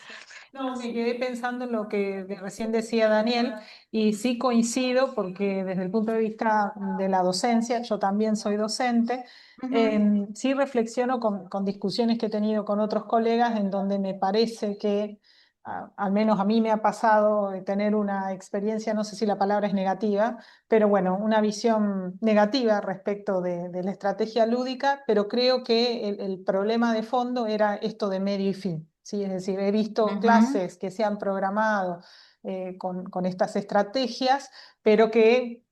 No, me quedé pensando en lo que recién decía Daniel y sí coincido porque desde el punto de vista de la docencia, yo también soy docente, Ujú, sí reflexiono con discusiones que he tenido con otros colegas en donde me parece que, al menos a mí me ha pasado de tener una experiencia, no sé si la palabra es negativa, pero bueno, una visión negativa respecto de la estrategia lúdica, pero creo que el problema de fondo era esto de medio y fin. ¿Sí? Es decir, he visto ujú, clases que se han programado con estas estrategias, pero que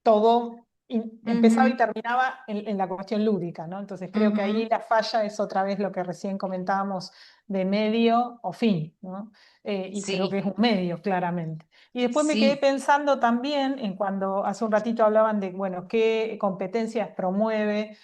todo empezaba y ujú, terminaba en la cuestión lúdica, ¿no? Entonces creo que ujú. ahí la falla es otra vez lo que recién comentábamos de medio o fin, ¿no? Y creo que Sí, es un medio, claramente. Y después me quedé sí. pensando también en cuando hace un ratito hablaban de, bueno, qué competencias promueve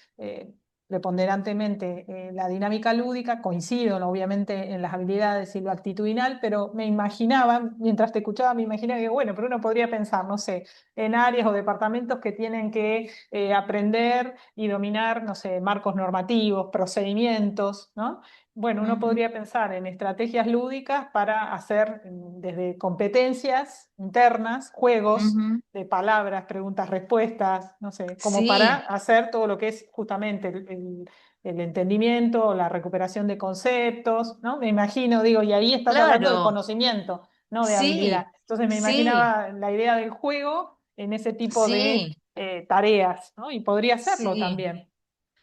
preponderantemente la dinámica lúdica. Coincido, ¿no? Obviamente, en las habilidades y lo actitudinal, pero me imaginaba, mientras te escuchaba, me imaginaba que, bueno, pero uno podría pensar, no sé, en áreas o departamentos que tienen que aprender y dominar, no sé, marcos normativos, procedimientos, ¿no? Bueno, uno Ujú, podría pensar en estrategias lúdicas para hacer desde competencias internas, juegos ujú. de palabras, preguntas, respuestas, no sé, como para Sí, hacer todo lo que es justamente el entendimiento, la recuperación de conceptos, ¿no? Me imagino, digo, y ahí estás hablando de claro. conocimiento, no de habilidad. Sí, Entonces me sí, imaginaba la idea del juego en ese tipo de sí, tareas, ¿no? Y podría hacerlo sí. también.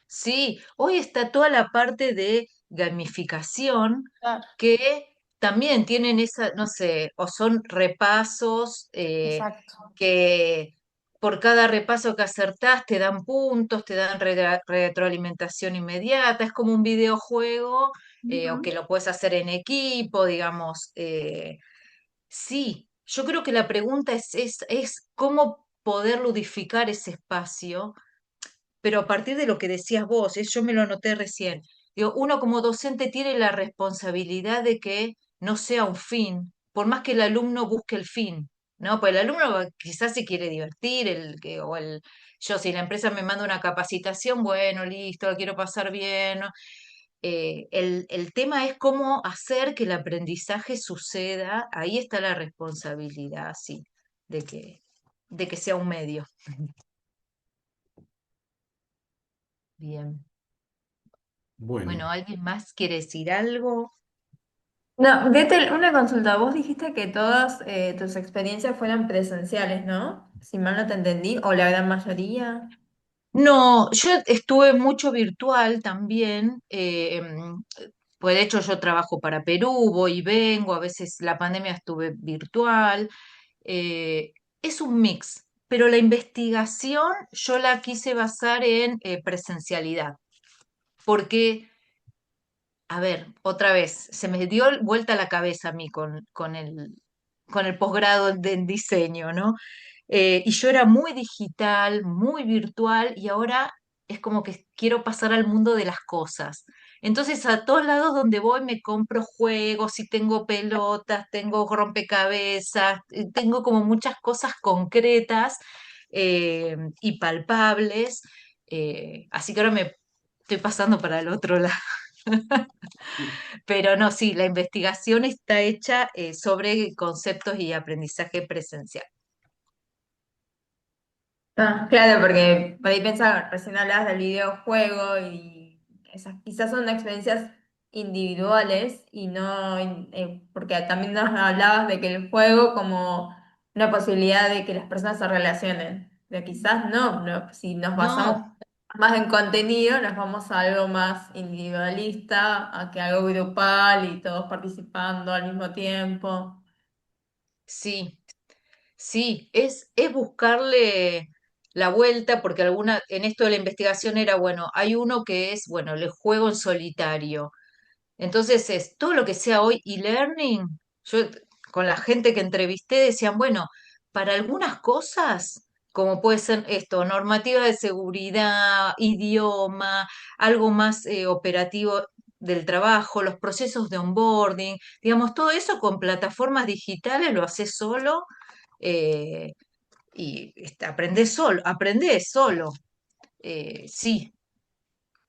Sí, hoy está toda la parte de gamificación Claro. que también tienen esa, no sé, o son repasos Exacto. que por cada repaso que acertás te dan puntos, te dan retroalimentación inmediata, es como un videojuego o que Ujú. lo puedes hacer en equipo, digamos. Sí, yo creo que la pregunta es cómo poder ludificar ese espacio, pero a partir de lo que decías vos, yo me lo anoté recién. Digo, uno como docente tiene la responsabilidad de que no sea un fin, por más que el alumno busque el fin, ¿no? Pues el alumno quizás se quiere divertir, yo si la empresa me manda una capacitación, bueno, listo, lo quiero pasar bien, ¿no? El tema es cómo hacer que el aprendizaje suceda, ahí está la responsabilidad, sí, de que sea un medio. Bien. Bueno. Bueno, ¿alguien más quiere decir algo? No, Gretel, una consulta. Vos dijiste que todas tus experiencias fueran presenciales, ¿no? Si mal no te entendí, o la gran mayoría. No, yo estuve mucho virtual también, pues de hecho yo trabajo para Perú, voy y vengo, a veces la pandemia estuve virtual, eh, es un mix, pero la investigación yo la quise basar en presencialidad, porque a ver, otra vez, se me dio vuelta la cabeza a mí con el posgrado en diseño, ¿no? Y yo era muy digital, muy virtual, y ahora es como que quiero pasar al mundo de las cosas. Entonces, a todos lados donde voy me compro juegos y tengo pelotas, tengo rompecabezas, tengo como muchas cosas concretas y palpables. Así que ahora me estoy pasando para el otro lado. Pero no, sí, la investigación está hecha sobre conceptos y aprendizaje presencial. Ah, claro, porque por ahí pensaba, recién hablabas del videojuego y esas quizás son experiencias individuales y no, porque también nos hablabas de que el juego como una posibilidad de que las personas se relacionen, pero quizás no, si nos basamos No, más en contenido, nos vamos a algo más individualista, a que algo grupal y todos participando al mismo tiempo. sí, sí, es buscarle la vuelta, porque en esto de la investigación era, bueno, hay uno que es, bueno, el juego en solitario. Entonces es todo lo que sea hoy e-learning. Yo con la gente que entrevisté decían, bueno, para algunas cosas, como puede ser esto, normativa de seguridad, idioma, algo más operativo del trabajo, los procesos de onboarding, digamos, todo eso con plataformas digitales lo haces solo eh, y aprendés solo. Sí,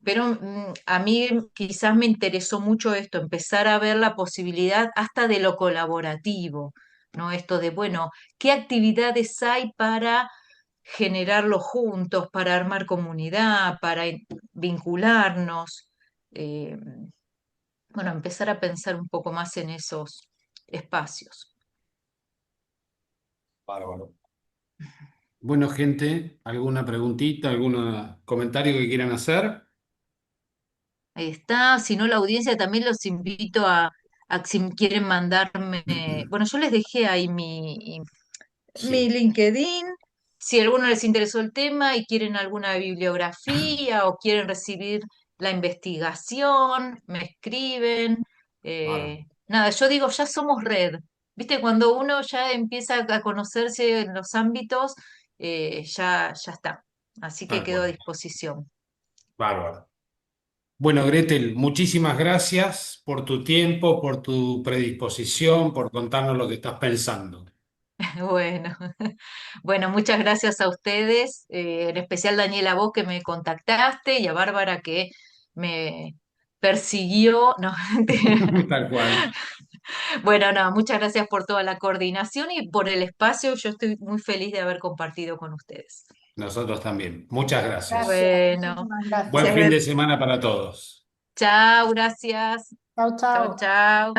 pero a mí quizás me interesó mucho esto, empezar a ver la posibilidad hasta de lo colaborativo, ¿no? Esto de, bueno, ¿qué actividades hay para generarlo juntos, para armar comunidad, para vincularnos? Eh, bueno, empezar a pensar un poco más en esos espacios. Bárbaro. Bueno, gente, ¿alguna preguntita, algún comentario que quieran hacer? Ahí está, si no la audiencia también los invito a que si quieren mandarme, bueno, yo les dejé ahí mi Sí, LinkedIn, si a alguno les interesó el tema y quieren alguna bibliografía o quieren recibir la investigación, me escriben. bárbaro, Nada, yo digo, ya somos red. ¿Viste? Cuando uno ya empieza a conocerse en los ámbitos, ya está. Así que tal quedo a cual. disposición. Bárbaro. Bueno, Gretel, muchísimas gracias por tu tiempo, por tu predisposición, por contarnos lo que estás pensando. Bueno, bueno, muchas gracias a ustedes, en especial Daniela, a vos que me contactaste y a Bárbara que me persiguió. No, mentira. Tal cual. Bueno, no, muchas gracias por toda la coordinación y por el espacio. Yo estoy muy feliz de haber compartido con ustedes. Nosotros también. Muchas gracias. Gracias, Bueno, muchísimas Buen Gracias, gracias. fin de Gretel. semana para todos. chao, gracias. Chau, Chao, chau. chao.